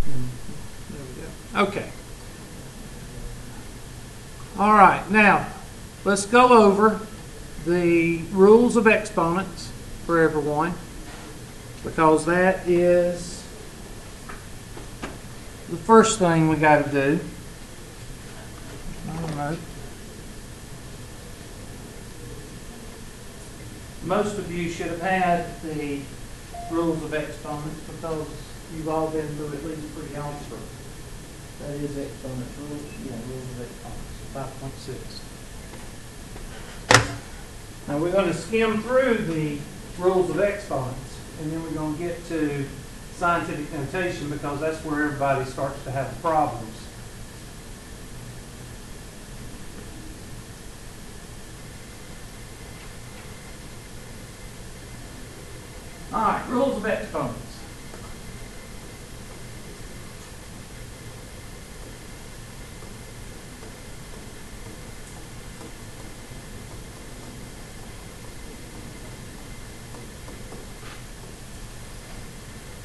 There we go. Okay. All right, now let's go over the rules of exponents for everyone, because that is the first thing we got to do. I don't know. Most of you should have had the rules of exponents because you've all been through at least pre-algebra. That is exponents rules. Yeah, rules of exponents. 5.6. Now we're going to skim through the rules of exponents, and then we're going to get to scientific notation because that's where everybody starts to have problems. All right, rules of exponents.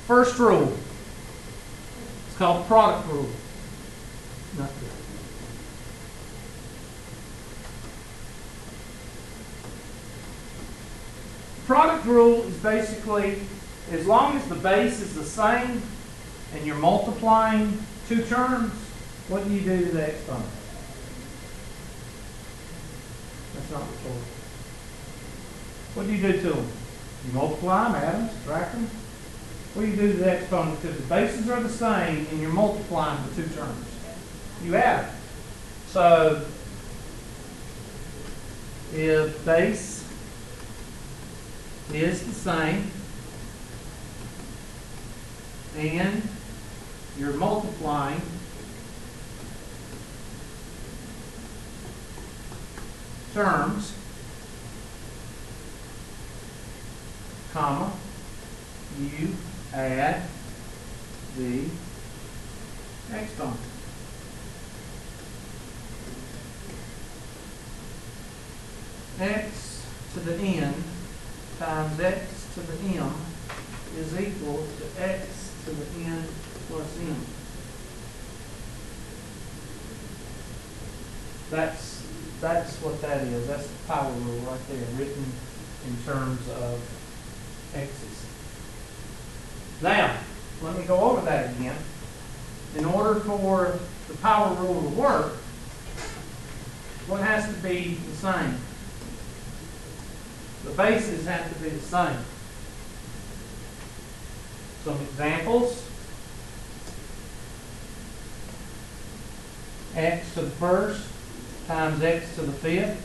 First rule. It's called the product rule. Not good. Product rule is basically, as long as the base is the same and you're multiplying two terms, what do you do to the exponent? That's not recorded. What do you do to them? You multiply them, add them, subtract them. What do you do to the exponent? Because the bases are the same and you're multiplying the two terms. You add them. So, if base is the same and you're multiplying terms, comma, you add the exponent. X to the n times x to the m is equal to x to the n plus m. That's what that is. That's the power rule right there, written in terms of x's. Now, let me go over that again. In order for the power rule to work, what has to be the same? The bases have to be the same. Some examples. X to the first times x to the fifth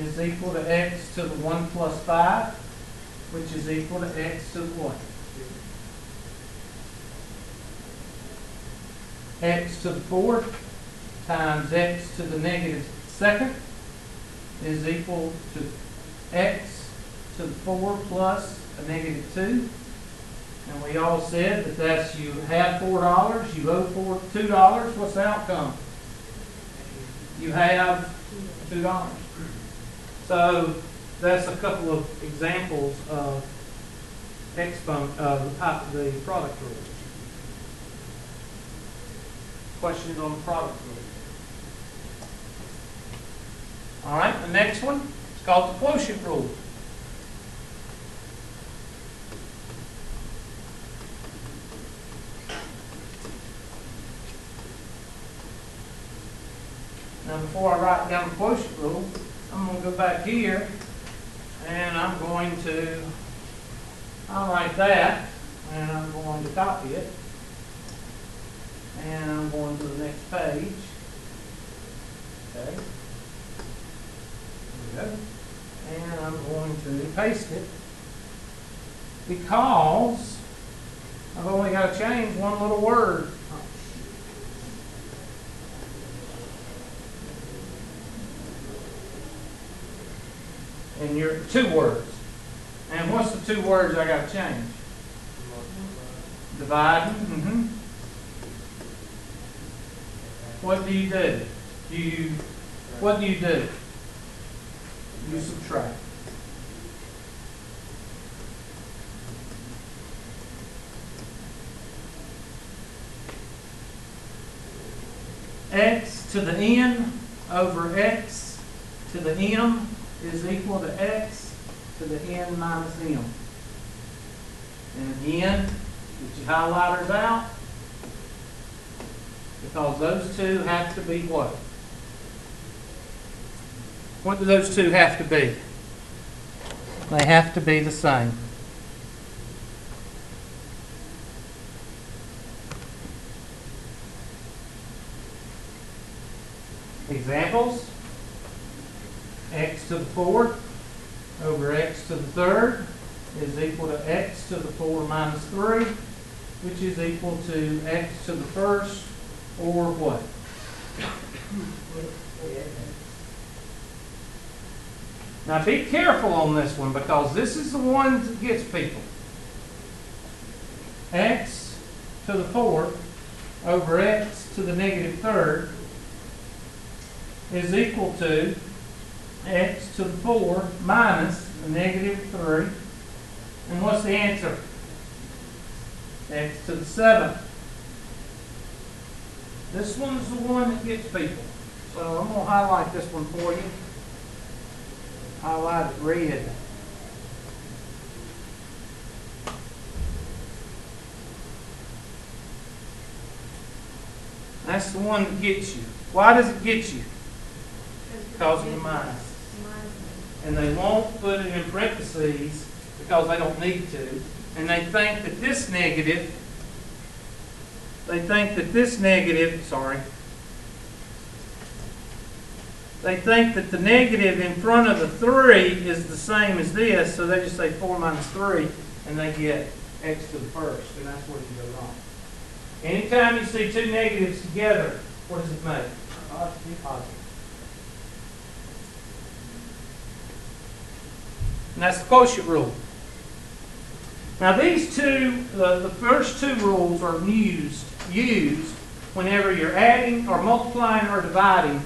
is equal to x to the 1 plus 5, which is equal to x to the what? X to the fourth times x to the negative second is equal to x to the 4 plus a negative 2. And we all said that that's, you have $4, you owe $2. What's the outcome? You have $2. So that's a couple of examples of exponent of the product rule. Questions on the product rule? All right, the next one is called the quotient rule. Now, before I write down the quotient rule, I'm going to go back here and I'm going to highlight that and I'm going to copy it. And I'm going to the next page. Okay. There we go. And I'm going to paste it because I've only got to change one little word. And you're 2 words. And what's the 2 words I got to change? Dividing. Mm-hmm. What do you do? What do? You subtract. x to the n over x to the m is equal to x to the n minus m. And again, get your highlighters out, because those two have to be what? What do those two have to be? They have to be the same. Examples: x to the 4th over x to the 3rd is equal to x to the 4 minus 3, which is equal to x to the 1st, or what? Now be careful on this one, because this is the one that gets people. X to the 4th over x to the negative 3rd is equal to x to the 4 minus the negative 3. And what's the answer? X to the 7th. This one's the one that gets people. So I'm going to highlight this one for you. Highlight it red. That's the one that gets you. Why does it get you? Because of the minus. And they won't put it in parentheses because they don't need to. And they think that this negative, they think that the negative in front of the 3 is the same as this, so they just say 4 minus 3, and they get x to the 1st, and that's where you go wrong. Anytime you see two negatives together, what does it make? Positive. And that's the quotient rule. Now these two, the first two rules are used whenever you're adding or multiplying or dividing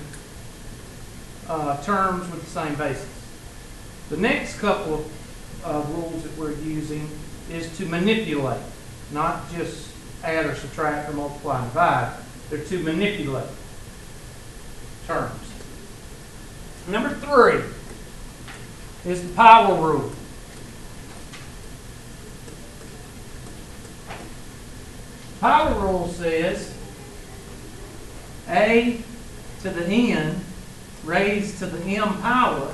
terms with the same basis. The next couple of rules that we're using is to manipulate, not just add or subtract or multiply and divide. They're to manipulate terms. Number 3 is the power rule. Power rule says a to the n raised to the m power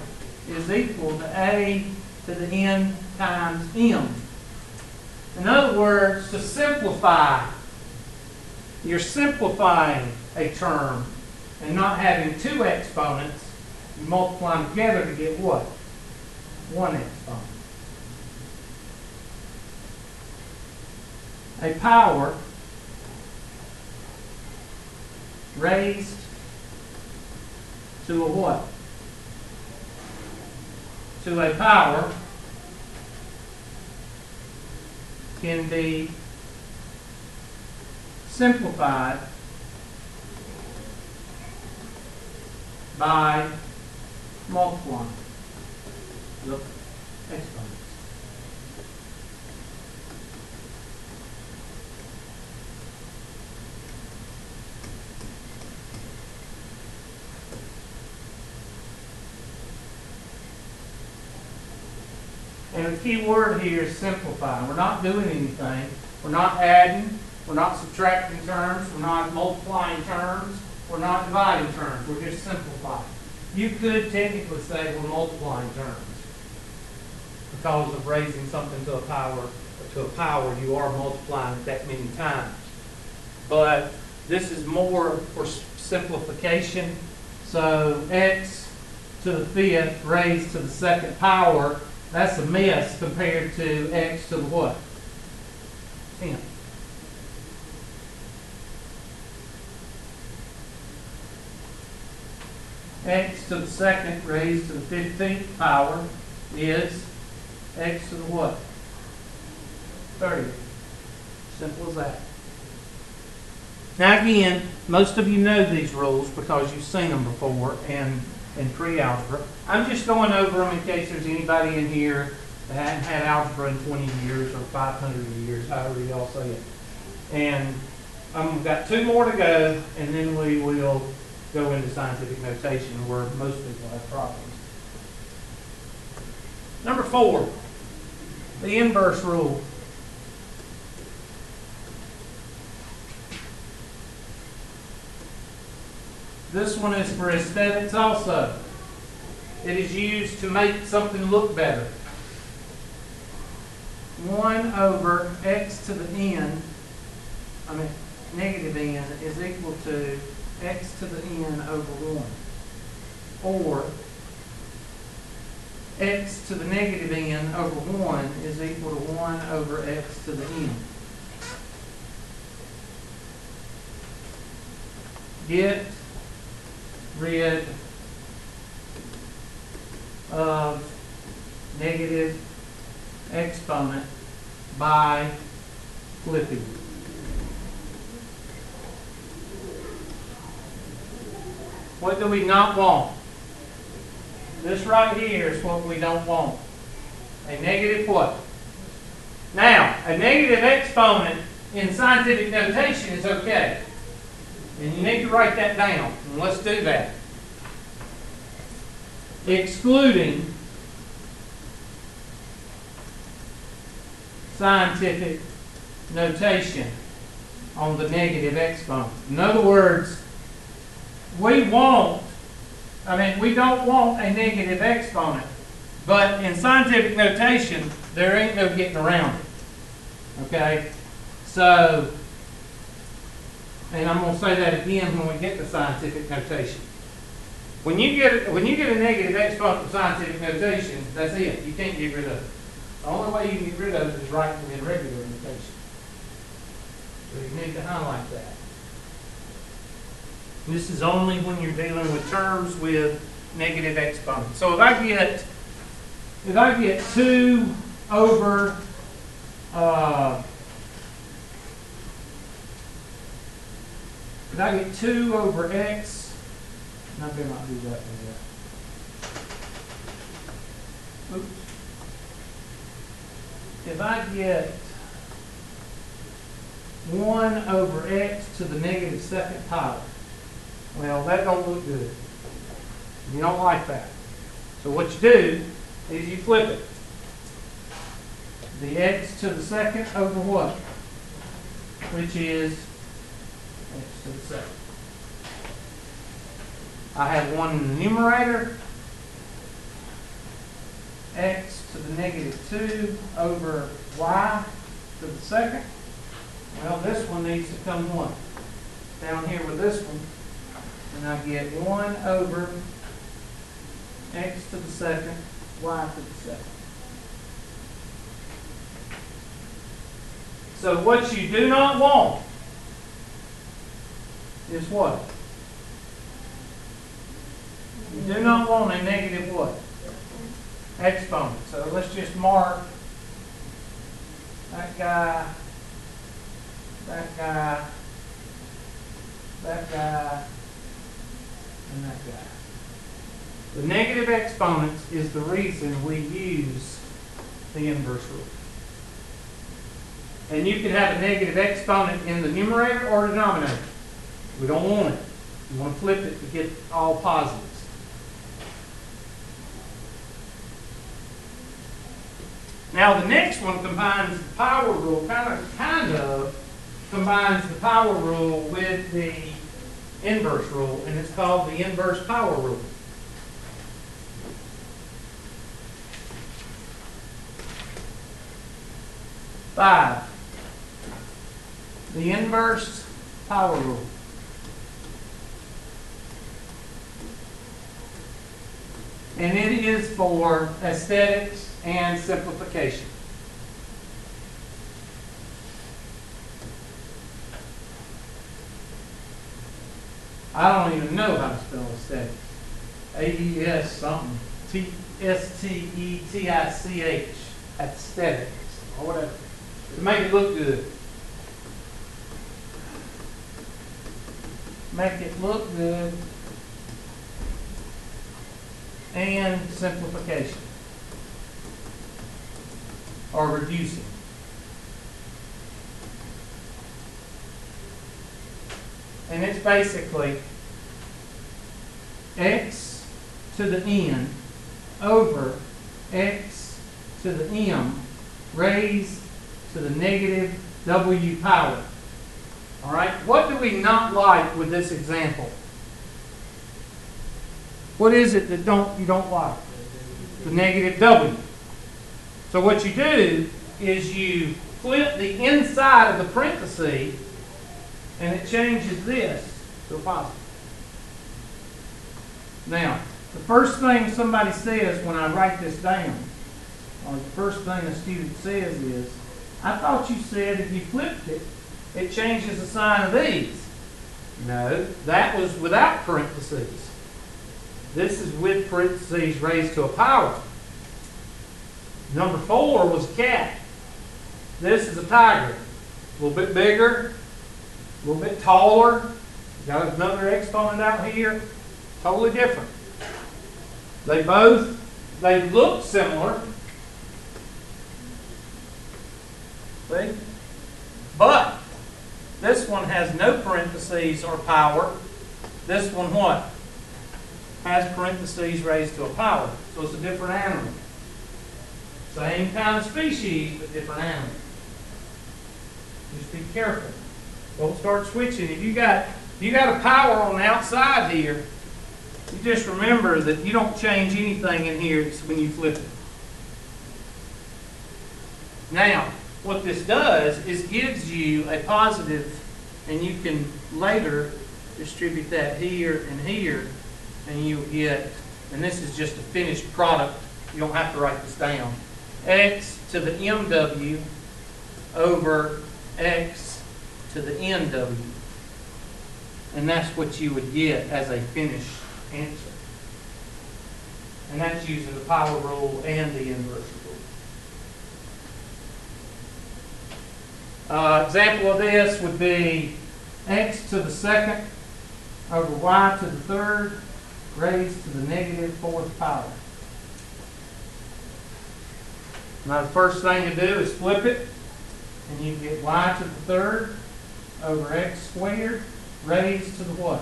is equal to a to the n times m. In other words, to simplify, you're simplifying a term and not having two exponents. You multiply them together to get what? One exponent. A power raised to a what? To a power can be simplified by multiplying the exponents. And the key word here is simplify. We're not doing anything. We're not adding. We're not subtracting terms. We're not multiplying terms. We're not dividing terms. We're just simplifying. You could technically say we're multiplying terms because of raising something to a power. You are multiplying it that many times. But this is more for simplification. So x to the 5th raised to the 2nd power, that's a mess compared to x to the what? 10. X to the 2nd raised to the 15th power is x to the what? 30. Simple as that. Now again, most of you know these rules because you've seen them before in pre-algebra. I'm just going over them in case there's anybody in here that hadn't had algebra in 20 years or 500 years, however y'all say it. And We've got two more to go, and then we will go into scientific notation where most people have problems. Number 4, the inverse rule. This one is for aesthetics also. It is used to make something look better. 1 over x to the n, negative n, is equal to x to the n over 1. Or x to the negative n over 1 is equal to 1 over x to the n. Get rid of negative exponent by flipping. What do we not want? This right here is what we don't want. A negative what? Now, a negative exponent in scientific notation is okay. And you need to write that down. And let's do that. Excluding scientific notation on the negative exponent. In other words, we don't want a negative exponent, but in scientific notation, there ain't no getting around it. Okay? So, and I'm going to say that again when we get to scientific notation. When you get a negative exponent of scientific notation, that's it. You can't get rid of it. The only way you can get rid of it is writing it in regular notation. So you need to highlight that. This is only when you're dealing with terms with negative exponents. So if I get 2 over if I get 2 over x, I better not do that one yet. Oops. If I get 1 over x to the negative second power, well, that don't look good. You don't like that. So what you do is you flip it. The x to the second over what? Which is x to the second. I have 1 in the numerator. X to the negative 2 over y to the second. Well, this one needs to come what? Down here with this one. And I get 1 over x to the second, y to the second. So what you do not want is what? You do not want a negative what? Exponent. So let's just mark that guy, that guy, that guy, and that guy. The negative exponents is the reason we use the inverse rule. And you can have a negative exponent in the numerator or denominator. We don't want it. You want to flip it to get all positives. Now the next one combines the power rule, kind of combines the power rule with the inverse rule, and it's called the inverse power rule. Five, the inverse power rule. And it is for aesthetics and simplification. I don't even know how to spell aesthetics. A-E-S something. T-S-T-E-T-I-C-H. Aesthetics. Or whatever. To make it look good. Make it look good. And simplification. Or reducing. And it's basically x to the n over x to the m raised to the negative w power. All right, what do we not like with this example? What is it that you don't like? The negative w. So what you do is you flip the inside of the parenthesis and it changes this to a positive. Now, the first thing somebody says when I write this down, or the first thing a student says is, I thought you said if you flipped it, it changes the sign of these. No, that was without parentheses. This is with parentheses raised to a power. Number 4 was a cat. This is a tiger. A little bit bigger, a little bit taller. Got another exponent out here. Totally different. They look similar. See? But this one has no parentheses or power. This one what? Has parentheses raised to a power. So it's a different animal. Same kind of species, but different animal. Just be careful. Don't start switching. If you got a power on the outside here, you just remember that you don't change anything in here when you flip it. Now, what this does is gives you a positive, and you can later distribute that here, and you'll get, and this is just a finished product. You don't have to write this down. X to the mw over x to the nw. And that's what you would get as a finished answer. And that's using the power rule and the inverse rule. Example of this would be x to the second over y to the third raised to the negative fourth power. Now the first thing to do is flip it, and you get y to the third over x squared raised to the what?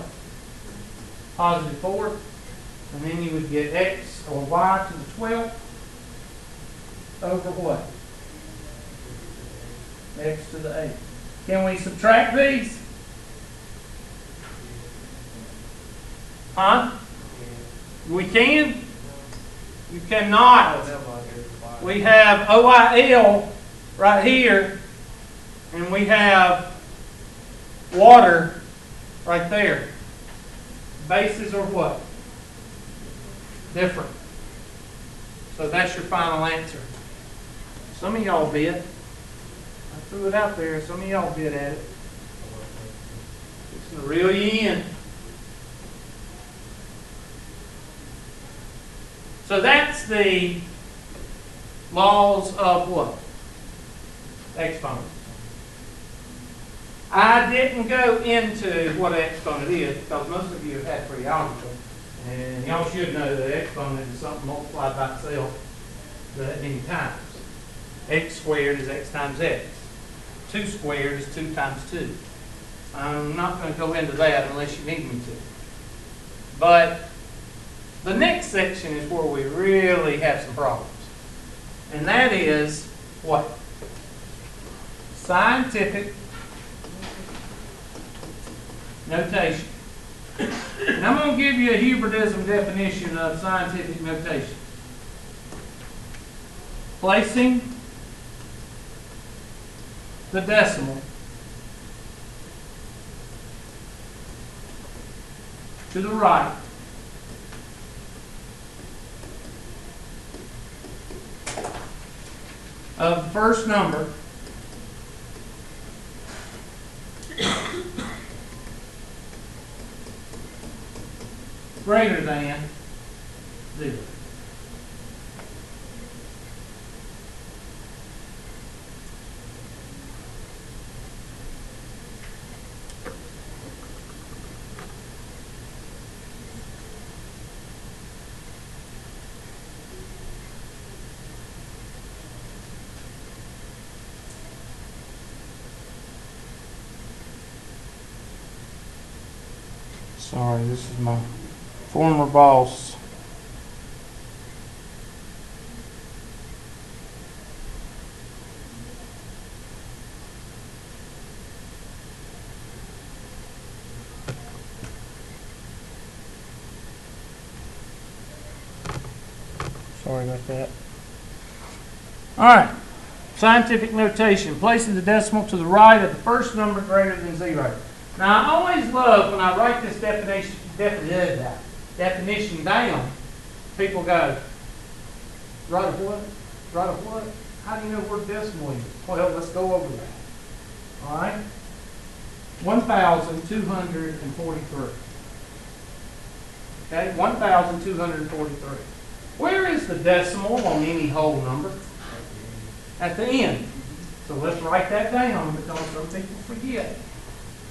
Positive fourth. And then you would get x or y to the 12th over what? X to the 8th. Can we subtract these? Huh? We can? You cannot. We have OIL right here, and we have water right there. Bases are what? Different. So that's your final answer. Some of y'all bit. I threw it out there. Some of y'all bit at it. It's going to reel you in. So that's the laws of what? Exponents. I didn't go into what an exponent is because most of you have had pre-algebra. And y'all should know that exponent is something multiplied by itself that many times. X squared is x times x. 2 squared is 2 times 2. I'm not going to go into that unless you need me to. But the next section is where we really have some problems. And that is what? Scientific notation. And I'm going to give you a Huberdism definition of scientific notation. Placing the decimal to the right of the first number greater than 0. Sorry, this is my former boss. Sorry about that. All right. Scientific notation. Placing the decimal to the right of the first number greater than 0. Now, I always love when I write this definition down, people go, right of what? Right of what? How do you know where decimal is? Well, let's go over that. All right? 1,243. Okay, 1,243. Where is the decimal on any whole number? At the end. So let's write that down because some people forget.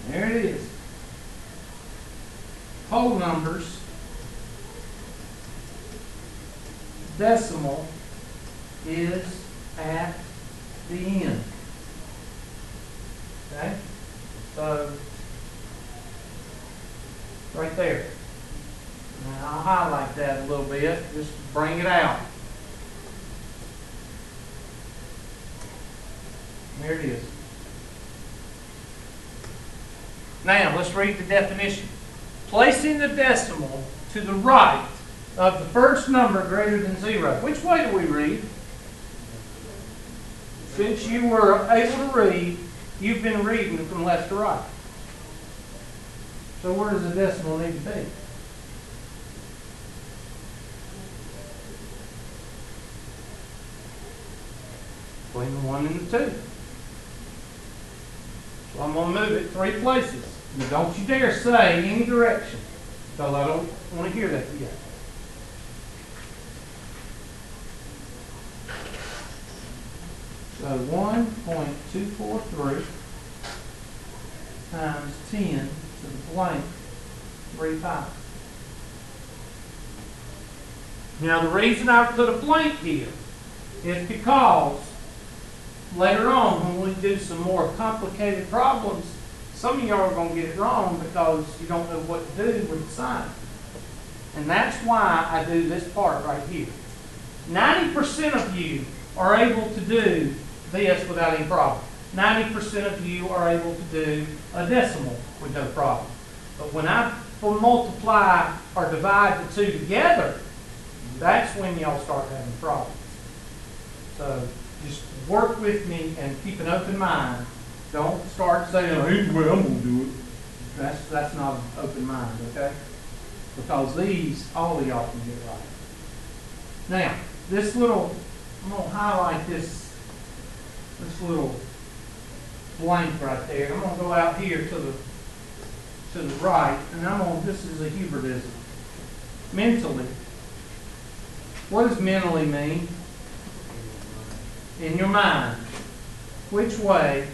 There it is. Whole numbers, decimal is at the end. Okay? So, right there. Now I'll highlight that a little bit, just to bring it out. There it is. Now, let's read the definition. Placing the decimal to the right of the first number greater than 0. Which way do we read? Since you were able to read, you've been reading from left to right. So where does the decimal need to be? Between the 1 and the 2. So I'm going to move it 3 places. Now don't you dare say any direction, because I don't want to hear that yet. So 1.243 times 10 to the blank 35. Now the reason I put a blank here is because later on when we do some more complicated problems, some of y'all are going to get it wrong because you don't know what to do with the sign. And that's why I do this part right here. 90% of you are able to do this without any problem. 90% of you are able to do a decimal with no problem. But when I multiply or divide the two together, that's when y'all start having problems. So just work with me and keep an open mind. Don't start saying, oh, here's the way I'm going to do it. That's not an open mind, okay? Because these, all of y'all can get right. Now, this little, I'm going to highlight this little blank right there. I'm going to go out here to the right, and this is a Hubertism. Mentally. What does mentally mean? In your mind. Which way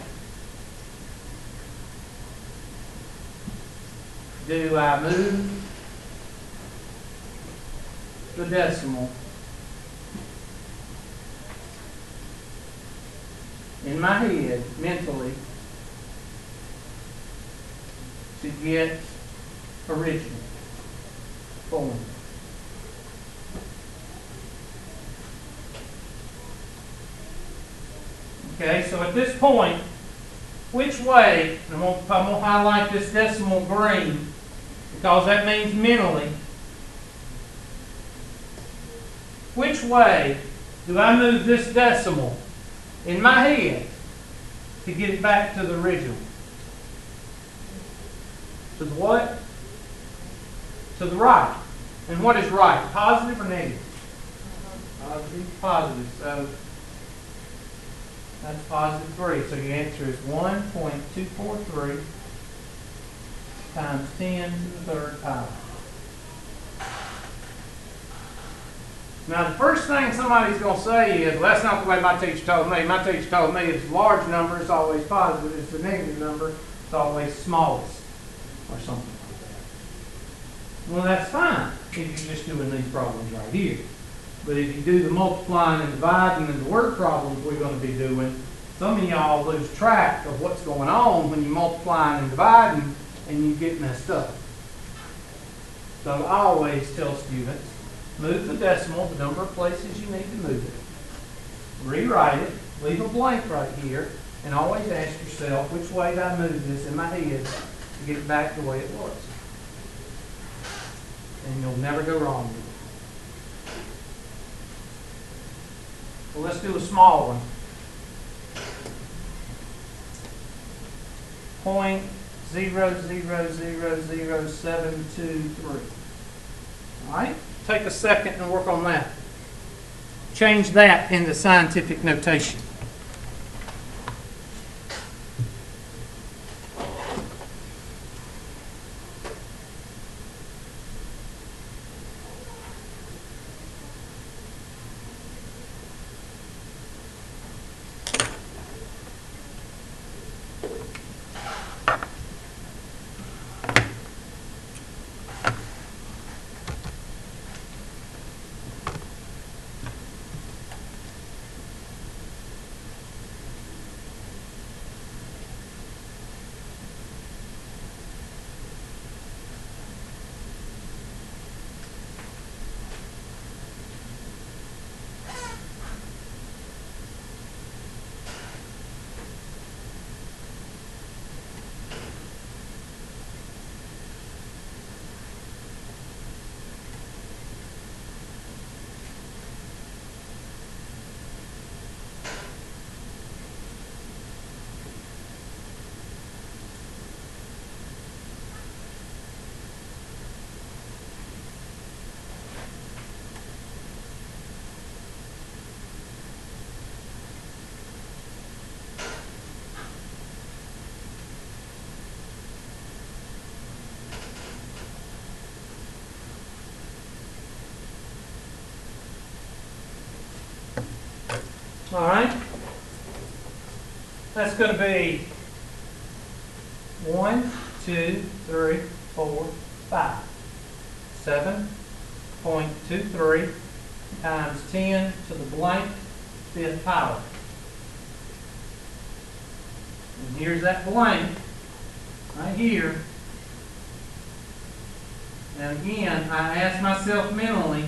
do I move the decimal in my head, mentally, to get original form? Okay, so at this point, which way, and I'm going to highlight this decimal green because that means mentally, which way do I move this decimal in my head to get it back to the original? To the what? To the right. And what is right? Positive or negative? Positive. Positive. So that's positive 3. So your answer is 1.243 times 10 to the third power. Now the first thing somebody's going to say is, well, that's not the way my teacher told me. My teacher told me it's a large number, it's always positive. It's a negative number, it's always smallest. Or something like that. Well, that's fine if you're just doing these problems right here. But if you do the multiplying and dividing and the word problems we're going to be doing, some of y'all lose track of what's going on when you're multiplying and dividing and you get messed up. So I always tell students, move the decimal the number of places you need to move it. Rewrite it, leave a blank right here, and always ask yourself, which way did I move this in my head to get it back the way it was? And you'll never go wrong with it. Well, let's do a small one. 0.000723. All right? Take a second and work on that. Change that into scientific notation. All right? That's going to be 1, 2, 3, 4, 5. 7.23 times 10 to the blank fifth power. And here's that blank right here. And again, I ask myself mentally,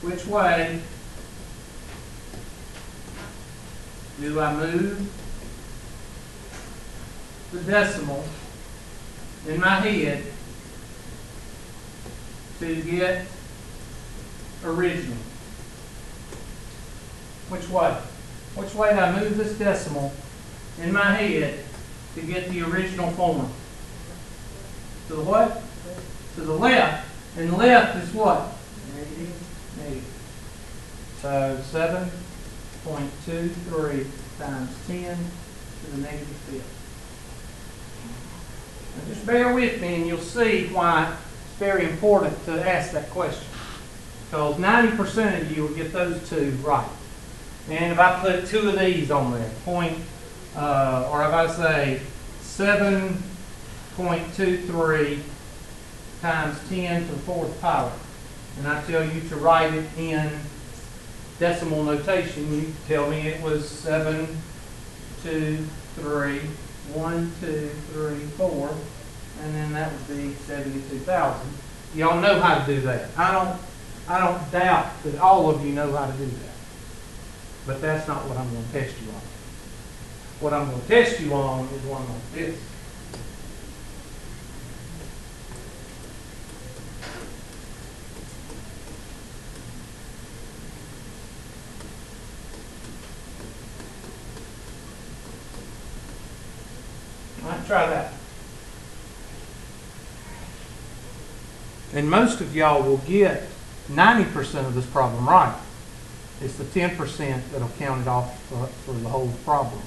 which way do I move the decimal in my head to get original? Which way? Which way do I move this decimal in my head to get the original form? To the what? To the left. And the left is what? Negative. So 7.23 times 10 to the negative fifth. Now just bear with me and you'll see why it's very important to ask that question. Because 90% of you will get those two right. And if I put two of these on there, or if I say 7.23 times 10 to the fourth power, and I tell you to write it in decimal notation, you tell me it was 7, 2, 3, 1, 2, 3, 4, and then that would be 72,000. Y'all know how to do that. I don't doubt that all of you know how to do that. But that's not what I'm going to test you on. What I'm going to test you on is one like this. All right, try that. And most of y'all will get 90% of this problem right. It's the 10% that'll count it off for the whole problem.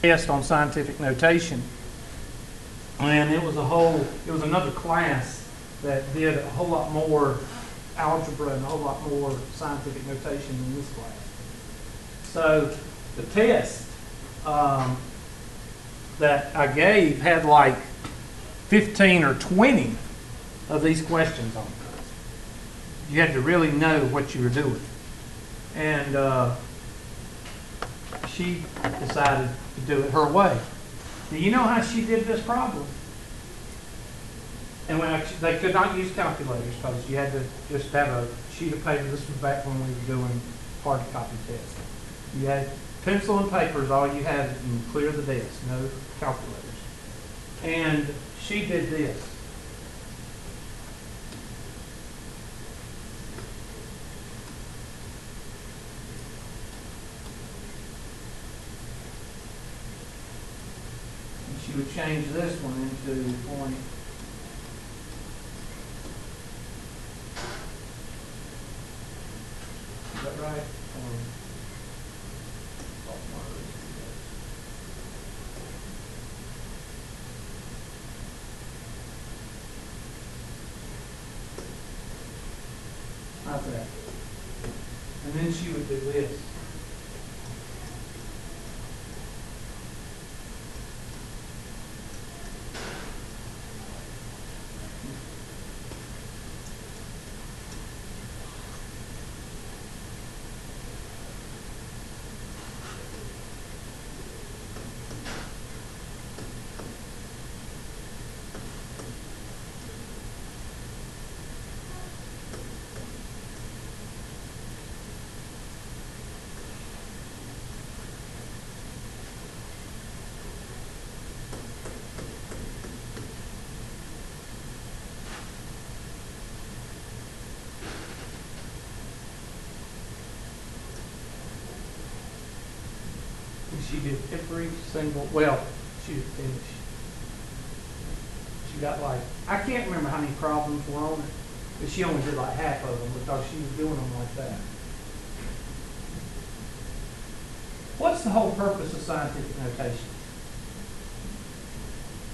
test on scientific notation. And it was another class that did a whole lot more algebra and a whole lot more scientific notation than this class. So the test that I gave had like 15 or 20 of these questions on it. You had to really know what you were doing. And she decided to do it her way. Do you know how she did this problem? And they could not use calculators because you had to just have a sheet of paper. This was back when we were doing hard copy tests. You had pencil and paper is all you had, and clear the desk, no calculators. And she did this. And she would change this one into point. Is that right? How's that? And then she would do this. She did every single, well, she did finish. She got like, I can't remember how many problems were on it, but she only did like half of them because she was doing them like that. What's the whole purpose of scientific notation?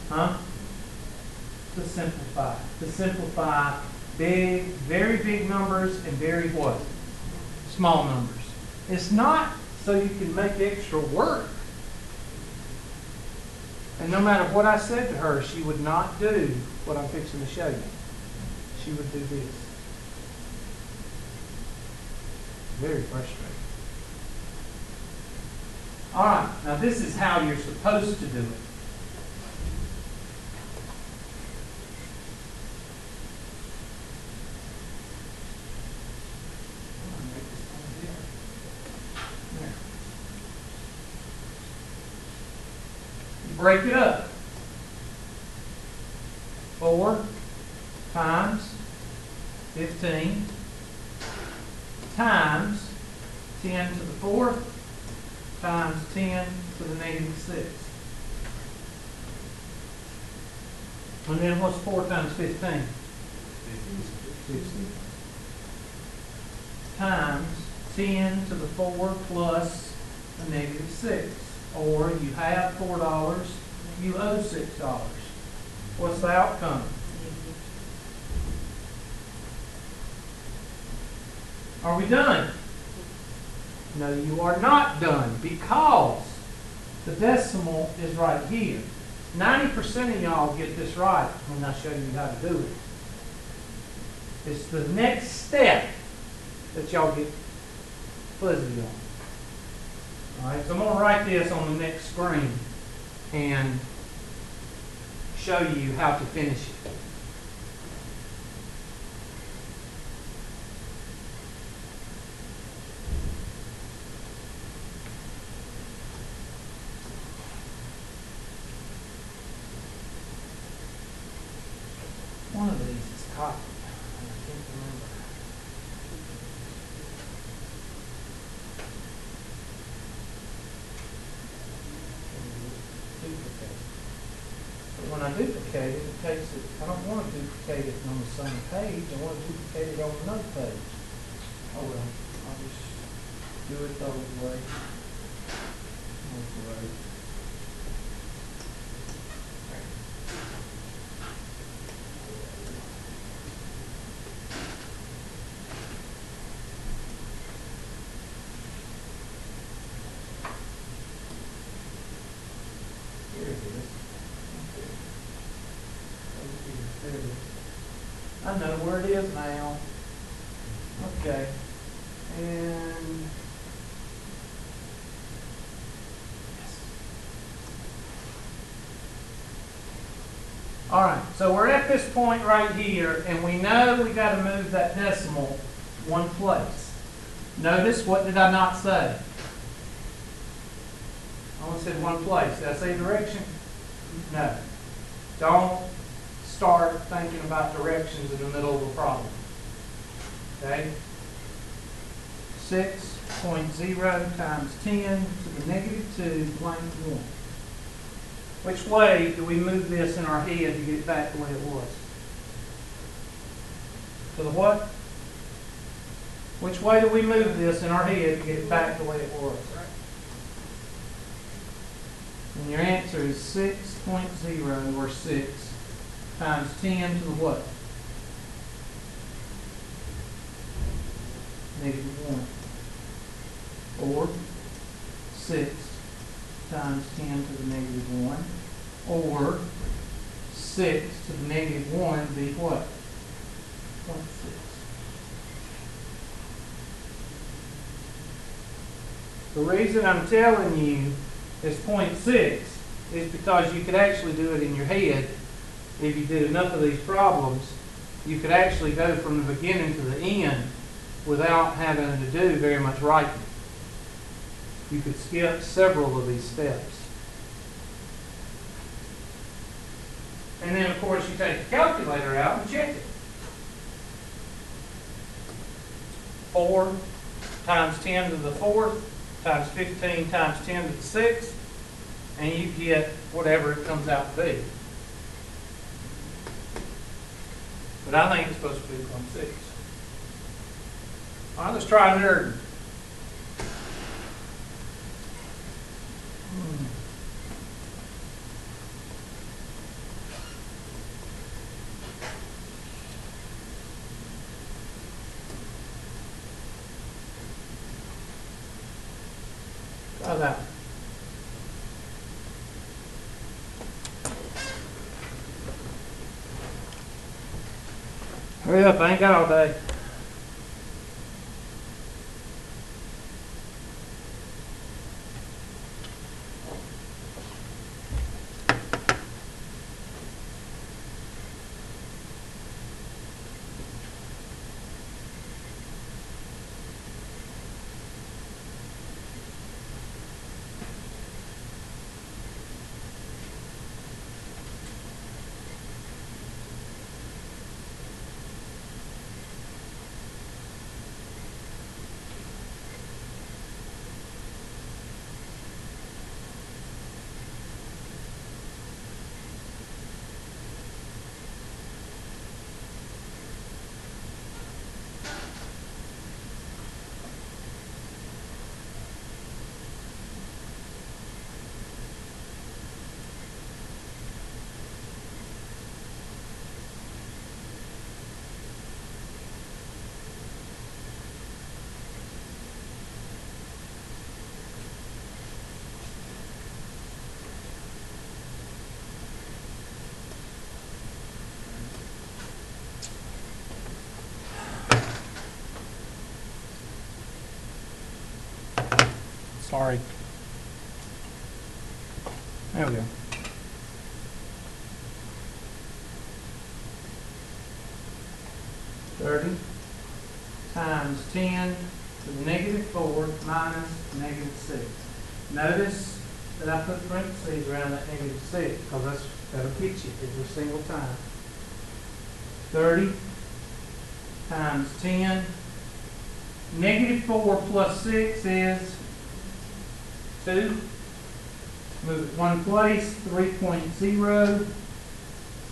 Huh? To simplify. To simplify big, very big numbers and very what? Small numbers. It's not so you can make extra work. And no matter what I said to her, she would not do what I'm fixing to show you. She would do this. Very frustrating. All right, now this is how you're supposed to do it. Break it up. 4 times 15 times 10 to the 4th times 10 to the negative 6. And then what's 4 times 15? 60. Times 10 to the 4 plus a negative 6. Or you have $4, you owe $6. What's the outcome? Are we done? No, you are not done because the decimal is right here. 90% of y'all get this right when I show you how to do it. It's the next step that y'all get fuzzy on. All right, so I'm going to write this on the next screen and show you how to finish it. One of these is copied. I can't remember. But when I duplicate it, it takes it. I don't want to duplicate it on the same page. I want to duplicate it on another page. Oh well, I'll just do it the old way. I know where it is now. Okay. And yes. All right, so we're at this point right here, and we know we got to move that decimal one place. Notice, what did I not say? I only said one place. Did I say direction? No. Don't start thinking about directions in the middle of a problem. Okay? 6.0 times 10 to the negative 2 blank 1. Which way do we move this in our head to get it back the way it was? To the what? Which way do we move this in our head to get it back the way it was? And your answer is 6.0 or 6 times 10 to the what? -1. Or 6 times 10 to the -1. Or 6 to the -1 would be what? 0.6. The reason I'm telling you it's 0.6 is because you could actually do it in your head. If you did enough of these problems, you could actually go from the beginning to the end without having to do very much writing. You could skip several of these steps. And then, of course, you take the calculator out and check it. 4 times 10 to the 4th times 15 times 10 to the 6th, and you get whatever it comes out to be. But I think it's supposed to be 0.6. All right, let's try nerd. Try that. Hurry up, I ain't got all day. Sorry. There we go. (30) times 10 to the -4 minus -6. Notice that I put parentheses around that -6 because that'll get you every single time. 30 times 10. -4 plus 6 is 2. Move it one place. 3.0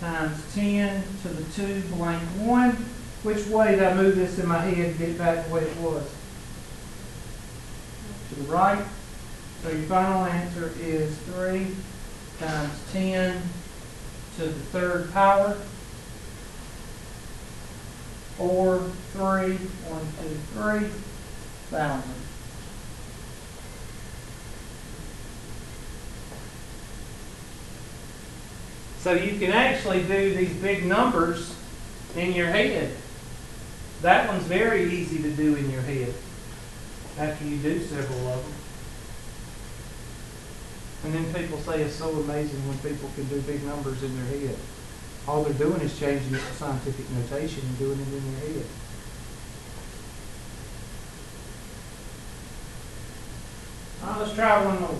times 10 to the 2 blank 1. Which way did I move this in my head to get it back the way it was? To the right. So your final answer is 3 times 10 to the 3rd power. Or 3, 1, 2, 3,000. So you can actually do these big numbers in your head. That one's very easy to do in your head after you do several of them. And then people say it's so amazing when people can do big numbers in their head. All they're doing is changing it to scientific notation and doing it in their head. All right, let's try one more.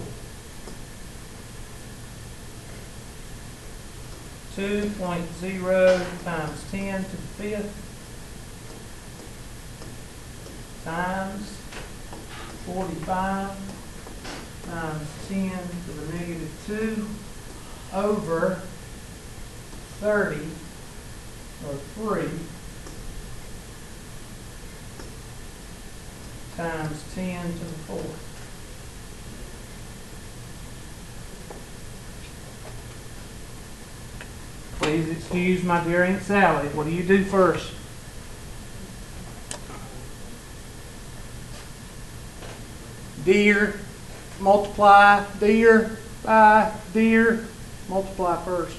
2.0 times 10 to the 5th times 45 times 10 to the negative 2 over 30 or 3 times 10 to the 4th. Please excuse my dear Aunt Sally. What do you do first? Dear, multiply, dear, by, dear, multiply first.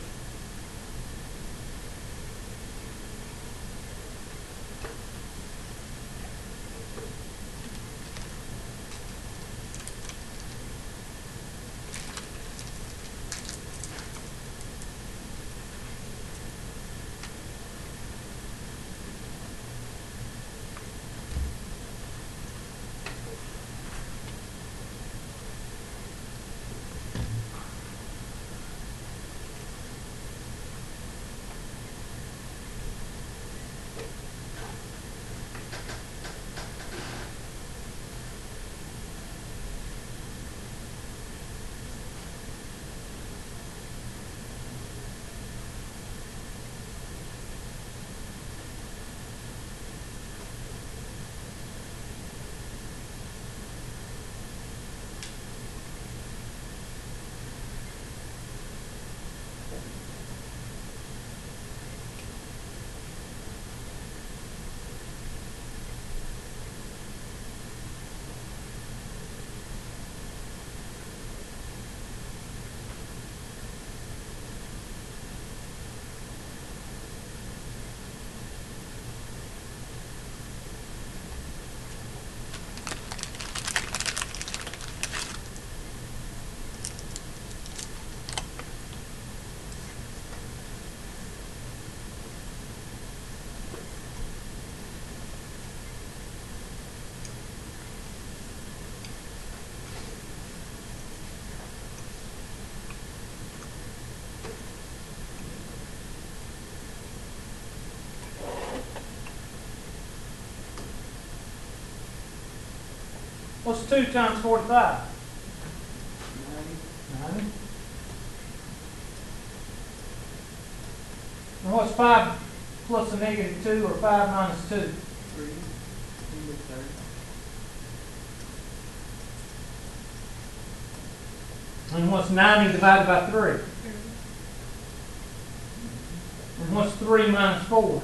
What's 2 times 45? 90. And what's 5 plus a negative 2 or 5 minus 2? 3. And what's 90 divided by 3? And what's 3 minus 4?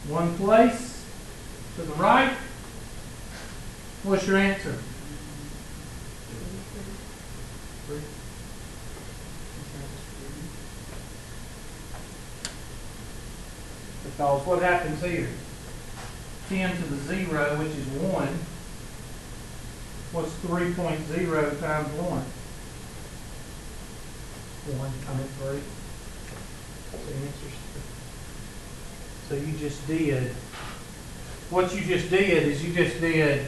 1 place to the right. What's your answer? 3. Because what happens here? 10 to the 0, which is 1. What's 3.0 times 1? 1 times 3. So the answer's 3. So you just did, what you just did is you just did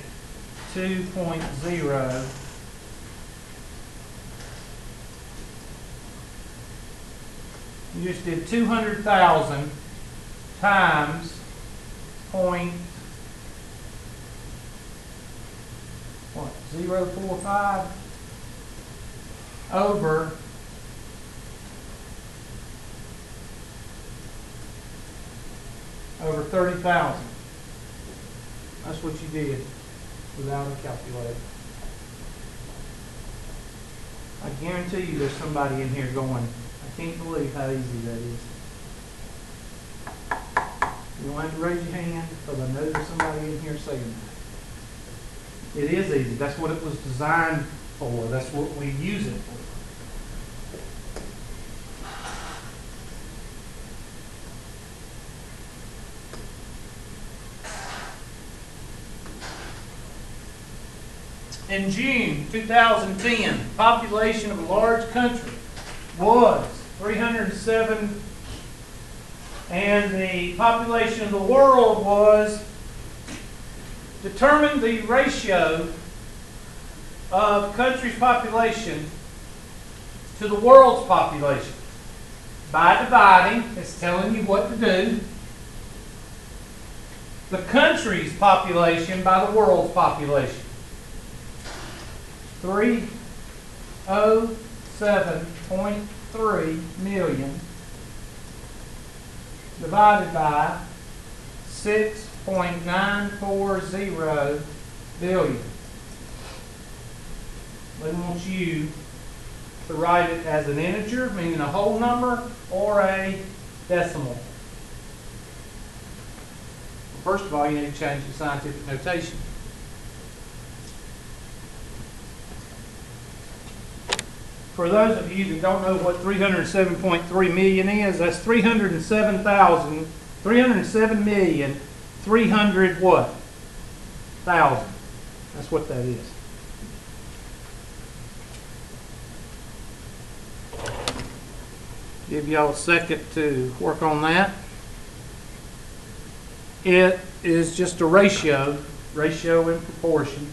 2.0 you just did 200,000 times point what 0.045 over over 30,000. That's what you did without a calculator. I guarantee you there's somebody in here going, I can't believe how easy that is. You don't have to raise your hand because I know there's somebody in here saying that. It is easy. That's what it was designed for. That's what we use it for. in June 2010, population of a large country was 307, and the population of the world was, determine the ratio of country's population to the world's population. By dividing, it's telling you what to do. The country's population by the world's population. 307.3 million divided by 6.940 billion. They want you to write it as an integer, meaning a whole number, or a decimal. First of all, you need to change the scientific notation. For those of you that don't know what 307.3 million is, that's 307,300 what? Thousand. That's what that is. Give y'all a second to work on that. It is just a ratio in proportion.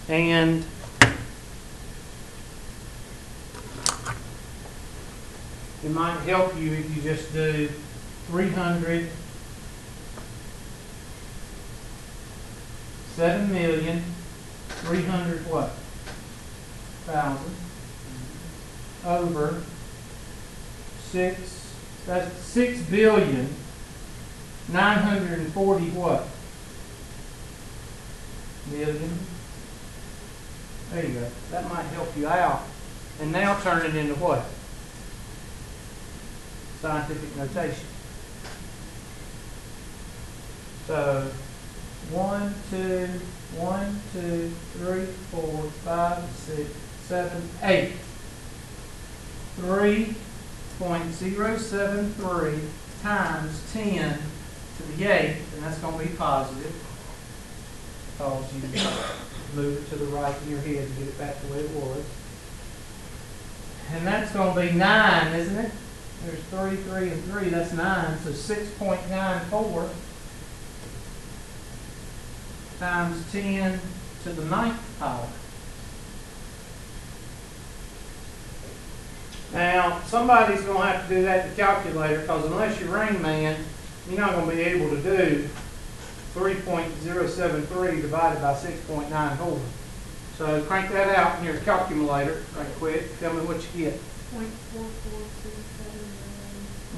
And it might help you if you just do 307 million 300 what? Thousand over 6. That's 6,940 what? Million. There you go. That might help you out. And now turn it into what? Scientific notation. So 1, 2, 1, 2, 3, 4, 5, 6, 7, 8. 3.073 times 10 to the 8th, and that's going to be positive because you move it to the right in your head to get it back the way it was. And that's going to be 9, isn't it? There's 3, 3, and 3. That's 9. So 6.94 times 10 to the 9th power. Now, somebody's going to have to do that in the calculator because unless you're Rain Man, you're not going to be able to do 3.073 divided by 6.94. So crank that out in your calculator right quick. Tell me what you get. 0.44279.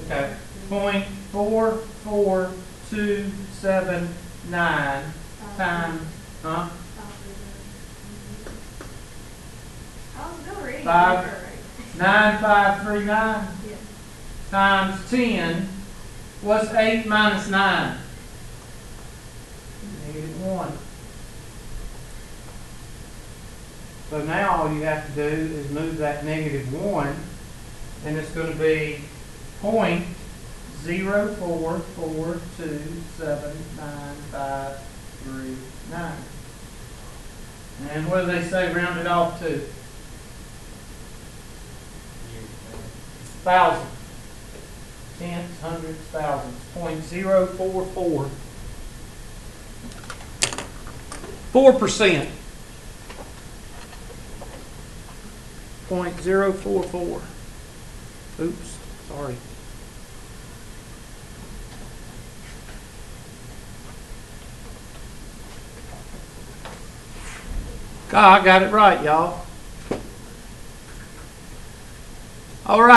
Okay. 0.44279 times, huh? 9539 times 10. What's 8 minus 9? -1. So now all you have to do is move that -1, and it's going to be 0.0442795339. And what do they say round it off to? Thousand. Tenths, hundreds, thousands. 0.044. 4%. 0.044. Oops, sorry. God, I got it right, y'all. All right.